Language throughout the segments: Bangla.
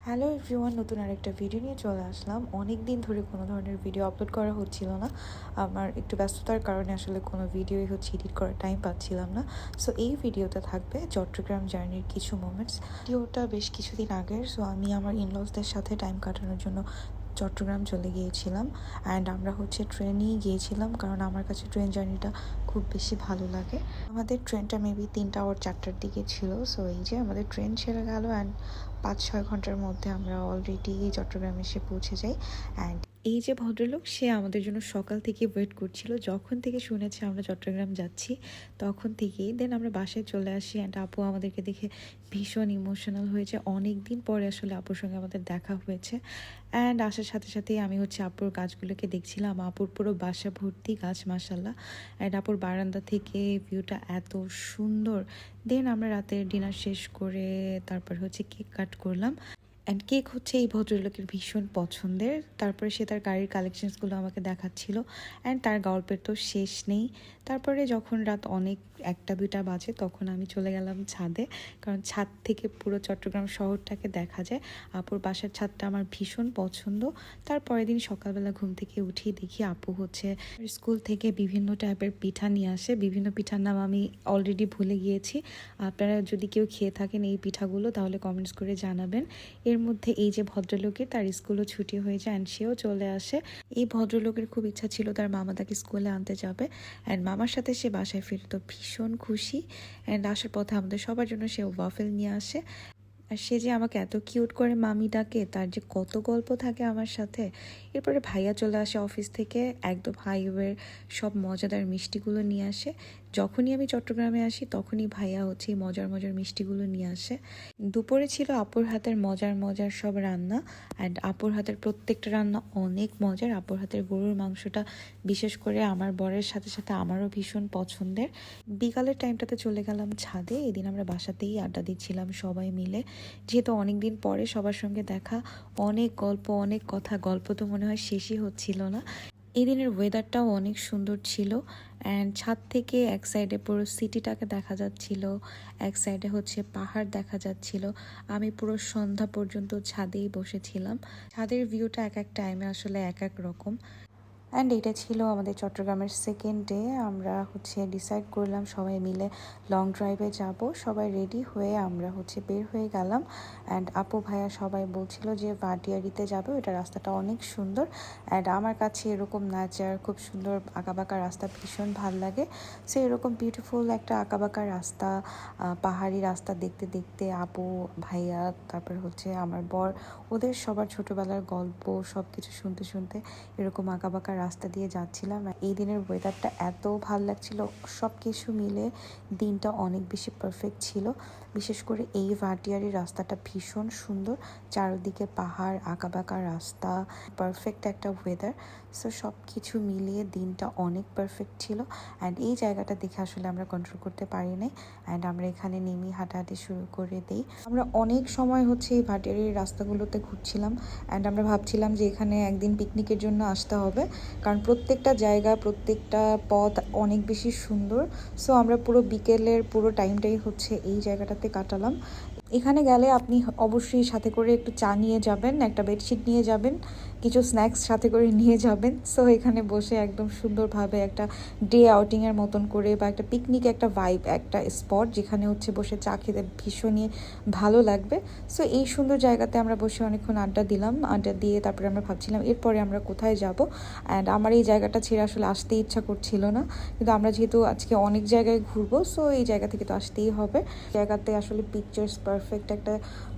হ্যালো এভরিওয়ান, নতুন আরেকটা ভিডিও নিয়ে চলে আসলাম। অনেক দিন ধরে কোনো ধরনের ভিডিও আপলোড করা হচ্ছিল না। আমার একটু ব্যস্ততার কারণে আসলে কোনো ভিডিওই এডিট করার টাইম পাচ্ছিলাম না। সো এই ভিডিওতে থাকবে চট্টগ্রাম জার্নির কিছু মোমেন্টস। ভিডিওটা বেশ কিছুদিন আগের। সো আমি আমার ইনলসদের সাথে টাইম কাটানোর জন্য চট্টগ্রাম চলে গিয়েছিলাম। অ্যান্ড আমরা ট্রেনেই গিয়েছিলাম, কারণ আমার কাছে ট্রেন জার্নিটা খুব বেশি ভালো লাগে। আমাদের ট্রেনটা মেবি 3টা or 4টার দিকে ছিল। সো এই যে আমাদের ট্রেন ছেড়ে গেল, অ্যান্ড 5-6 ঘন্টার মধ্যে আমরা অলরেডি চট্টগ্রামে এসে পৌঁছে যাই। অ্যান্ড এই যে ভদ্রলোক, সে আমাদের জন্য সকাল থেকে ওয়েট করছিল। যখন থেকে শুনেছে আমরা চট্টগ্রাম যাচ্ছি তখন থেকেই। দেন আমরা বাসায় চলে আসি, অ্যান্ড আপু আমাদেরকে দেখে ভীষণ ইমোশনাল হয়েছে। অনেক দিন পরে আসলে আপুর সঙ্গে আমাদের দেখা হয়েছে। অ্যান্ড আসার সাথে সাথেই আমি আপুর গাছগুলোকে দেখছিলাম। আপুর পুরো বাসা ভর্তি গাছ, মাশাল্লাহ। অ্যান্ড আপুর বারান্দা থেকে ভিউটা এত সুন্দর। দেন আমরা রাতের ডিনার শেষ করে তারপর কেক কাট করলাম। অ্যান্ড কেক এই ভদ্রলোকের ভীষণ পছন্দের। তারপরে সে তার গাড়ির কালেকশনসগুলো আমাকে দেখাচ্ছিল। অ্যান্ড তার গল্পের তো শেষ নেই। তারপরে যখন রাত অনেক 1টা-2টা বাজে, তখন আমি চলে গেলাম ছাদে, কারণ ছাদ থেকে পুরো চট্টগ্রাম শহরটাকে দেখা যায়। আপুর বাসার ছাদটা আমার ভীষণ পছন্দ। তারপরের দিন সকালবেলা ঘুম থেকে উঠি, দেখি আপু স্কুল থেকে বিভিন্ন টাইপের পিঠা নিয়ে আসে। বিভিন্ন পিঠার নাম আমি অলরেডি ভুলে গিয়েছি। আপনারা যদি কেউ খেয়ে থাকেন এই পিঠাগুলো, তাহলে কমেন্টস করে জানাবেন। এর মধ্যে এই যে ভদ্রলোকের, তার স্কুলও ছুটি হয়ে যায় অ্যান্ড সেও চলে আসে। এই ভদ্রলোকের খুব ইচ্ছা ছিল তার মামা তাকে স্কুলে আনতে যাবে, অ্যান্ড মামার সাথে সে বাসায় ফিরত ভীষণ খুশি। অ্যান্ড আসার পথে আমাদের সবার জন্য সে ওয়াফেল নিয়ে আসে। আর সে যে আমাকে এত কিউট করে মামি ডাকে, তার যে কত গল্প থাকে আমার সাথে। এরপরে ভাইয়া চলে আসে অফিস থেকে, একদম হাইওয়ের সব মজাদার মিষ্টিগুলো নিয়ে আসে। যখনই আমি চট্টগ্রামে আসি তখনই ভাইয়া এই মজার মজার মিষ্টিগুলো নিয়ে আসে। দুপুরে ছিল আপুর হাতের মজার মজার সব রান্না। অ্যান্ড আপুর হাতের প্রত্যেকটা রান্না অনেক মজার। আপুর হাতের গরুর মাংসটা বিশেষ করে আমার বরের সাথে সাথে আমারও ভীষণ পছন্দের। বিকালের টাইমটাতে চলে গেলাম ছাদে। এদিন আমরা বাসাতেই আড্ডা দিচ্ছিলাম সবাই মিলে, যেহেতু অনেক দিন পরে সবার সঙ্গে দেখা। অনেক গল্প, অনেক কথা। গল্প তো মনে হয় শেষই হচ্ছিল না। এই দিনের ওয়েদারটাও অনেক সুন্দর ছিল। অ্যান্ড ছাদ থেকে এক সাইডে পুরো সিটিটাকে দেখা যাচ্ছিল, এক সাইডে পাহাড় দেখা যাচ্ছিল। আমি পুরো সন্ধ্যা পর্যন্ত ছাদেই বসেছিলাম। ছাদের ভিউটা এক এক টাইমে আসলে এক এক রকম। অ্যান্ড এটা ছিল আমাদের চট্টগ্রামের সেকেন্ড ডে। আমরা ডিসাইড করলাম সবাই মিলে লং ড্রাইভে যাব। সবাই রেডি হয়ে আমরা বের হয়ে গেলাম। অ্যান্ড আপু ভাইয়া সবাই বলছিল যে ভাটিয়ারিতে যাবে, ওটা রাস্তাটা অনেক সুন্দর। অ্যান্ড আমার কাছে এরকম নেচার, খুব সুন্দর আঁকাবাঁকা রাস্তা ভীষণ ভাল লাগে। সো এরকম বিউটিফুল একটা আঁকাবাঁকা রাস্তা, পাহাড়ি রাস্তা দেখতে দেখতে আপু ভাইয়া, তারপর আমার বর, ওদের সবার ছোটোবেলার গল্প সব কিছু শুনতে শুনতে এরকম আঁকাবাঁকা রাস্তা দিয়ে যাচ্ছিলাম। এই দিনের ওয়েদারটা এত ভাল লাগছিল, সব কিছু মিলে দিনটা অনেক বেশি পারফেক্ট ছিল। বিশেষ করে এই ভাটিয়ারি রাস্তাটা ভীষণ সুন্দর, চারদিকে পাহাড়, আঁকাবাঁকা রাস্তা, পারফেক্ট একটা ওয়েদার। সো সব কিছু মিলিয়ে দিনটা অনেক পারফেক্ট ছিল। অ্যান্ড এই জায়গাটা দেখে আসলে আমরা কন্ট্রোল করতে পারি নাই। অ্যান্ড আমরা এখানে নেমে হাঁটাহাঁটি শুরু করে দিই। আমরা অনেক সময় এই ভাটিয়ারির রাস্তাগুলোতে ঘুরছিলাম। অ্যান্ড আমরা ভাবছিলাম যে এখানে একদিন পিকনিকের জন্য আসতে হবে, কারণ প্রত্যেকটা জায়গা, প্রত্যেকটা পথ অনেক বেশি সুন্দর। সো আমরা পুরো বিকেলের পুরো টাইমটাই এই জায়গাটাতে কাটালাম। এখানে গেলে আপনি অবশ্যই সাথে করে একটু চা নিয়ে যাবেন, একটা বেডশিট নিয়ে যাবেন, কিছু স্ন্যাক্স সাথে করে নিয়ে যাবেন। সো এখানে বসে একদম সুন্দরভাবে একটা ডে আউটিংয়ের মতন করে, বা একটা পিকনিক, একটা ভাইব, একটা স্পট যেখানে বসে চা খেতে ভীষণই ভালো লাগবে। সো এই সুন্দর জায়গাতে আমরা বসে অনেকক্ষণ আড্ডা দিলাম। আড্ডা দিয়ে তারপরে আমরা ভাবছিলাম এরপরে আমরা কোথায় যাব। অ্যান্ড আমার এই জায়গাটা ছেড়ে আসলে আসতে ইচ্ছা করছিল না, কিন্তু আমরা যেহেতু আজকে অনেক জায়গায় ঘুরবো, সো এই জায়গা থেকে তো আসতেই হবে। জায়গাতে আসলে পিকচার্স পারফেক্ট একটা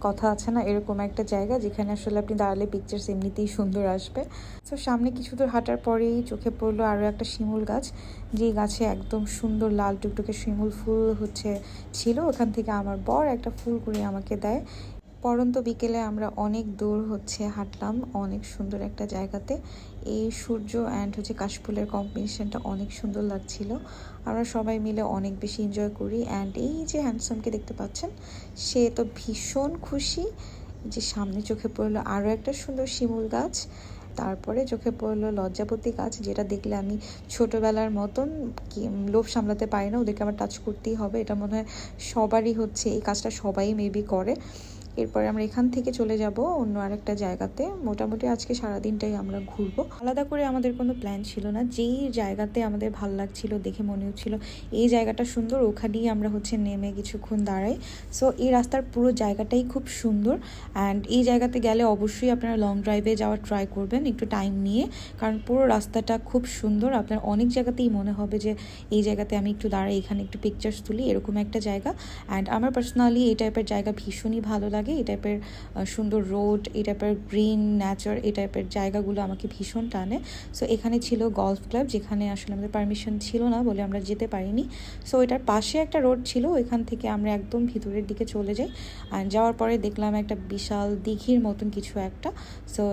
কথা আছে না, এরকম একটা জায়গা যেখানে আসলে আপনি দাঁড়ালে পিকচার্স এমনিতেই সুন্দর আসবে। সো সামনে কিছু দূর হাঁটার পরেই চোখে পড়লো আরও একটা শিমুল গাছ, যে গাছে একদম সুন্দর লাল টুকটুকে শিমুল ফুল ছিল। ওখান থেকে আমার বর একটা ফুল করে আমাকে দেয়। পরন্ত বিকেলে আমরা অনেক দূর হাঁটলাম অনেক সুন্দর একটা জায়গাতে। এই সূর্য অ্যান্ড কাশফুলের কম্বিনেশনটা অনেক সুন্দর লাগছিল। আমরা সবাই মিলে অনেক বেশি এনজয় করি। অ্যান্ড এই যে হ্যান্ডসামকে দেখতে পাচ্ছেন, সে তো ভীষণ খুশি যে সামনে চোখে পড়লো আরও একটা সুন্দর শিমুল গাছ। তারপরে চোখে পড়লো লজ্জাপতি গাছ, যেটা দেখলে আমি ছোটোবেলার মতন লোভ সামলাতে পারি না, ওদেরকে আমার টাচ করতেই হবে। এটা মনে হয় সবারই এই কাজটা সবাই মেবি করে। এরপরে আমরা এখান থেকে চলে যাব অন্য আরেকটা জায়গাতে। মোটামুটি আজকে সারাদিনটাই আমরা ঘুরবো। আলাদা করে আমাদের কোনো প্ল্যান ছিল না, যেই জায়গাতে আমাদের ভালো লাগছিল দেখে মনে হচ্ছিল এই জায়গাটা সুন্দর, ওখানেই আমরা হচ্ছে নেমে কিছুক্ষণ দাঁড়াই। সো এই রাস্তার পুরো জায়গাটাই খুব সুন্দর অ্যান্ড এই জায়গাতে গেলে অবশ্যই আপনারা লং ড্রাইভে যাওয়ার ট্রাই করবেন একটু টাইম নিয়ে, কারণ পুরো রাস্তাটা খুব সুন্দর। আপনার অনেক জায়গাতেই মনে হবে যে এই জায়গাতে আমি একটু দাঁড়াই, এখানে একটু পিকচার্স তুলি, এরকম একটা জায়গা। অ্যান্ড আমার পার্সোনালি এই টাইপের জায়গা ভীষণই ভালো লাগে। এই টাইপের সুন্দর রোড, এই টাইপের গ্রিন নেচার, এই টাইপের জায়গাগুলো আমাকে ভীষণ টানে। সো এখানে ছিল গলফ ক্লাব, যেখানে আসলে আমাদের পারমিশন ছিল না বলে আমরা যেতে পারিনি। সো এটার পাশে একটা রোড ছিল, এখান থেকে আমরা একদম ভিতরের দিকে চলে যাই। অ্যান্ড যাওয়ার পরে দেখলাম একটা বিশাল দিঘির মতন কিছু একটা। সো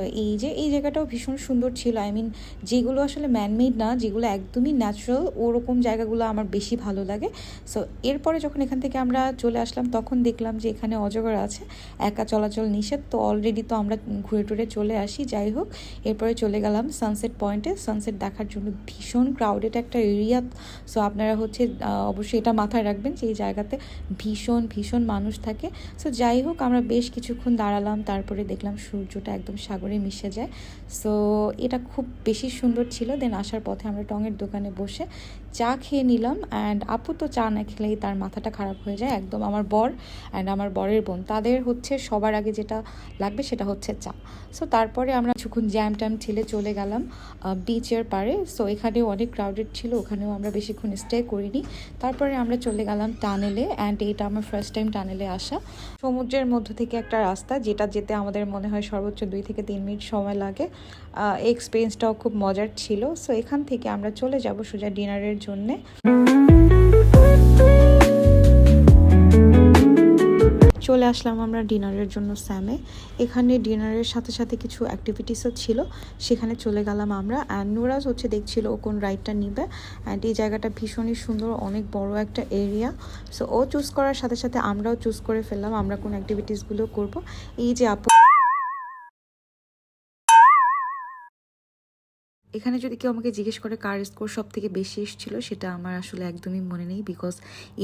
এই জায়গাটাও ভীষণ সুন্দর ছিল। আই মিন যেগুলো আসলে ম্যানমেড না, যেগুলো একদমই ন্যাচারাল, ওরকম জায়গাগুলো আমার বেশি ভালো লাগে। সো এরপরে যখন এখান থেকে আমরা চলে আসলাম তখন দেখলাম যে এখানে অজগর আছে, একা চলাচল নিষেধ। তো অলরেডি তো আমরা ঘুরে টুরে চলে আসি। যাই হোক, এরপরে চলে গেলাম সানসেট পয়েন্টে সানসেট দেখার জন্য। ভীষণ ক্রাউডেড একটা এরিয়া। সো আপনারা হচ্ছে অবশ্যই এটা মাথায় রাখবেন যে এই জায়গাতে ভীষণ ভীষণ মানুষ থাকে। সো যাই হোক, আমরা বেশ কিছুক্ষণ দাঁড়ালাম, তারপরে দেখলাম সূর্যটা একদম সাগরে মিশে যায়। সো এটা খুব বেশি সুন্দর ছিল। দেন আসার পথে আমরা টঙের দোকানে বসে চা খেয়ে নিলাম। অ্যান্ড আপু তো চা না খেলেই তার মাথাটা খারাপ হয়ে যায় একদম। আমার বর অ্যান্ড আমার বরের বোন, তাদের হচ্ছে সবার আগে যেটা লাগবে সেটা হচ্ছে চা। সো তারপরে আমরা কিছুক্ষণ জ্যাম ট্যাম ঠেলে চলে গেলাম বিচের পাড়ে। সো এখানেও অনেক ক্রাউডেড ছিল, ওখানেও আমরা বেশিক্ষণ স্টে করিনি। তারপরে আমরা চলে গেলাম টানেলে। অ্যান্ড এটা আমার ফার্স্ট টাইম টানেলে আসা। সমুদ্রের মধ্য থেকে একটা রাস্তা, যেটা যেতে আমাদের মনে হয় সর্বোচ্চ 2 থেকে 3 মিনিট সময় লাগে। এই এক্সপিরিয়েন্সটাও খুব মজার ছিল। সো এখান থেকে আমরা চলে যাব সোজা ডিনারের জন্যে। চলে আসলাম আমরা ডিনারের জন্য স্যামে। এখানে ডিনারের সাথে সাথে কিছু অ্যাক্টিভিটিসও ছিল, সেখানে চলে গেলাম আমরা। অ্যান্ড নুরাজ হচ্ছে দেখছিল ও কোন রাইডটা নিবে। অ্যান্ড এই জায়গাটা ভীষণই সুন্দর, অনেক বড় একটা এরিয়া। সো ও চুজ করার সাথে সাথে আমরাও চুজ করে ফেললাম আমরা কোন অ্যাক্টিভিটিসগুলো করব। এই যে আপু, এখানে যদি কেউ আমাকে জিজ্ঞেস করে কার স্কোর সব থেকে বেশি এসেছিল, সেটা আমার আসলে একদমই মনে নেই, বিকজ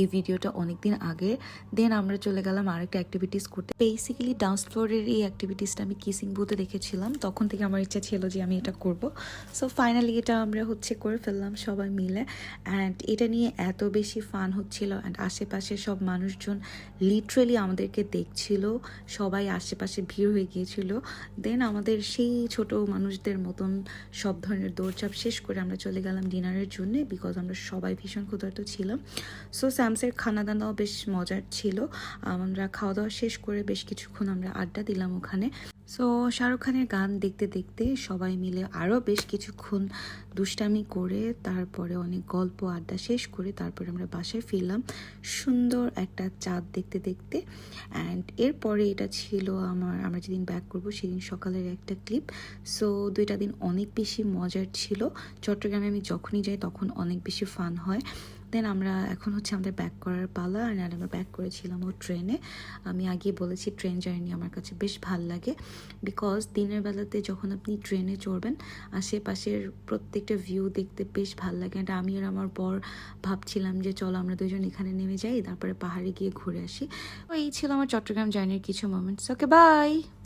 এই ভিডিওটা অনেক দিন আগে। দেন আমরা চলে গেলাম আরেকটা অ্যাক্টিভিটিস করতে। বেসিক্যালি ডান্স ফ্লোরের এই অ্যাক্টিভিটিসটা আমি কিসিং বুথে দেখেছিলাম, তখন থেকে আমার ইচ্ছা ছিল যে আমি এটা করব। সো ফাইনালি এটা আমরা হচ্ছে করে ফেললাম সবাই মিলে। অ্যান্ড এটা নিয়ে এত বেশি ফান হচ্ছিল। অ্যান্ড আশেপাশে সব মানুষজন লিটারেলি আমাদেরকে দেখছিল, সবাই আশেপাশে ভিড় হয়ে গিয়েছিল। দেন আমাদের সেই ছোট মানুষদের মতন সব ধরনের দৌড়চাপ শেষ করে আমরা চলে গেলাম ডিনারের জন্য, বিকজ আমরা সবাই ভীষণ ক্ষুধার্ত ছিলাম। সো স্যামসের খানা দানাও বেশ মজার ছিল। আমরা খাওয়া দাওয়া শেষ করে বেশ কিছুক্ষণ আমরা আড্ডা দিলাম ওখানে। সো শাহরুখ খানের গান দেখতে দেখতে সবাই মিলে আরও বেশ কিছুক্ষণ দুষ্টামি করে তারপরে অনেক গল্প আড্ডা শেষ করে তারপরে আমরা বাসায় ফিরলাম সুন্দর একটা চাঁদ দেখতে দেখতে। অ্যান্ড এরপরে এটা ছিল আমরা যেদিন ব্যাক করব সেদিন সকালের একটা ক্লিপ। সো 2টা দিন অনেক বেশি মজার ছিল। চট্টগ্রামে আমি যখনই যাই তখন অনেক বেশি ফান হয়। দেন আমরা এখন হচ্ছে আমাদের ব্যাক করার পালা। আর আমরা ব্যাক করেছিলাম ও ট্রেনে। আমি আগে বলেছি ট্রেন জার্নি আমার কাছে বেশ ভাল লাগে, বিকজ দিনের বেলাতে যখন আপনি ট্রেনে চড়বেন আশেপাশের প্রত্যেকটা ভিউ দেখতে বেশ ভাল লাগে। আর আমি আর আমার বর ভাবছিলাম যে চলো আমরা দুজন এখানে নেমে যাই, তারপরে পাহাড়ে গিয়ে ঘুরে আসি। তো এই ছিল আমার চট্টগ্রাম জার্নির কিছু মোমেন্টস। Okay, by.